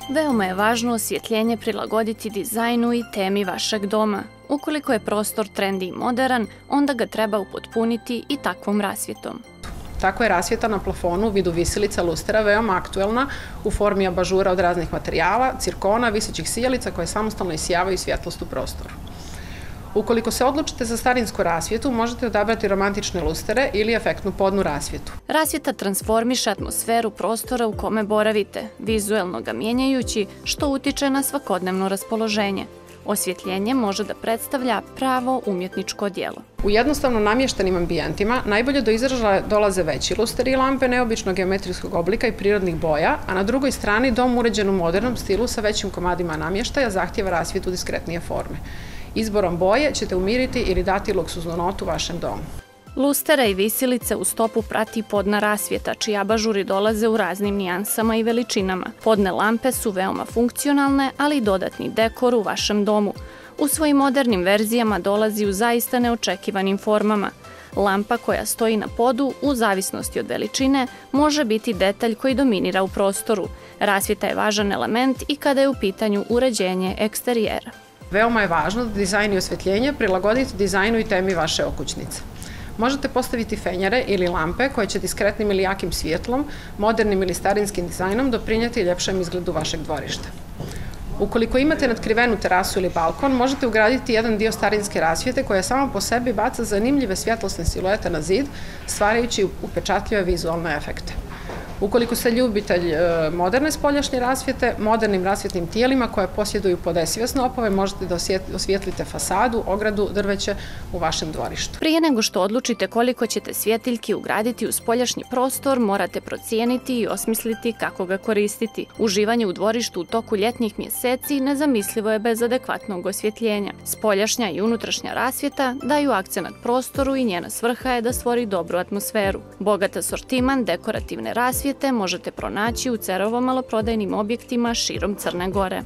Veoma je važno osvjetljenje prilagoditi dizajnu i temi vašeg doma. Ukoliko je prostor trendy i moderan, onda ga treba upotpuniti i takvom rasvjetom. Tako je rasvjeta na plafonu u vidu visilica lustera veoma aktuelna u formi abažura od raznih materijala, cirkona, visećih sijalica koje samostalno isijavaju svjetlost u prostoru. Ukoliko se odlučite za starinsku rasvjetu, možete odabrati romantične lustere ili efektnu podnu rasvjetu. Rasvjeta transformiše atmosferu prostora u kome boravite, vizuelno ga mijenjajući, što utiče na svakodnevno raspoloženje. Osvjetljenje može da predstavlja pravo umjetničko djelo. U jednostavno namještenim ambijentima najbolje do izražaja dolaze veći lusteri i lampe neobičnog geometrijskog oblika i prirodnih boja, a na drugoj strani dom uređen u modernom stilu sa većim komadima namještaja zahtjeva rasvjetu diskretnije forme. Izborom boje ćete umiriti ili dati luksuznu notu vašem domu. Lustera i visilice u stopu prati podna rasvjeta, čiji abažuri dolaze u raznim nijansama i veličinama. Podne lampe su veoma funkcionalne, ali i dodatni dekor u vašem domu. U svojim modernim verzijama dolazi u zaista neočekivanim formama. Lampa koja stoji na podu, u zavisnosti od veličine, može biti detalj koji dominira u prostoru. Rasvjeta je važan element i kada je u pitanju uređenje eksterijera. Veoma je važno da dizajn i osvjetljenje prilagodite dizajnu i temi vaše okućnice. Možete postaviti fenjere ili lampe koje će diskretnim ili jakim svjetlom, modernim ili starinskim dizajnom doprinijeti ljepšem izgledu vašeg dvorišta. Ukoliko imate natkrivenu terasu ili balkon, možete ugraditi jedan dio starinske rasvjete koja sama po sebi baca zanimljive svjetlosne siluete na zid, stvarajući upečatljive vizualne efekte. Ukoliko ste ljubitelj moderne spoljašnje rasvjete, modernim rasvjetnim tijelima koje posjeduju podesive snopove, možete da osvijetlite fasadu, ogradu, drveće u vašem dvorištu. Prije nego što odlučite koliko ćete svjetiljki ugraditi u spoljašnji prostor, morate procijeniti i osmisliti kako ga koristiti. Uživanje u dvorištu u toku ljetnih mjeseci nezamislivo je bez adekvatnog osvjetljenja. Spoljašnja i unutrašnja rasvjeta daju akcenat prostoru i njena svrha je da stvori dobru atmosferu. Bogat asortiman dekorativne rasvjete možete pronaći u Cerovo maloprodajnim objektima širom Crne Gore.